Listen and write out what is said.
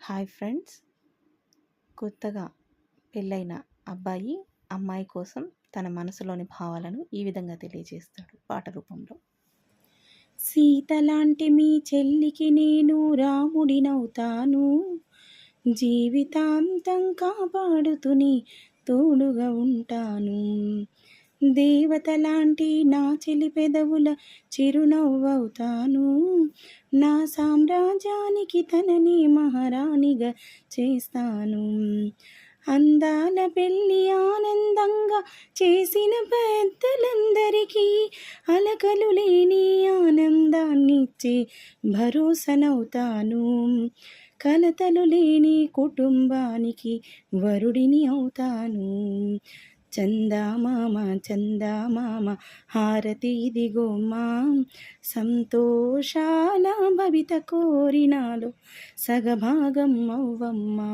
Hi friends. కొత్తగా పెళ్ళైన అబ్బాయి అమ్మాయి కోసం తన మనసులోని భావాలను ఈ విధంగా తెలియజేస్తాడు పాట రూపంలో. సీతలాంటి మీ చెల్లికి నేను రాముడినవుతాను, జీవితాంతం కాపాడుతుని తోడుగా ఉంటాను. దేవతలాంటి నా చెలి పెదవుల చిరునవ్వవుతాను, నా సామ్రాజ్యానికి తనని మహారాణిగా చేస్తాను. అందాల పెళ్ళి ఆనందంగా చేసిన పెద్దలందరికీ అలకలు లేని ఆనందాన్నిచ్చే భరోసనవుతాను. కలతలు లేని కుటుంబానికి వరుడిని అవుతాను. చందామామ చందామామ హారతి ఇదిగోమ్మా, సంతోషాల భవిత కోరినాలో సగభాగం అవ్వమ్మా.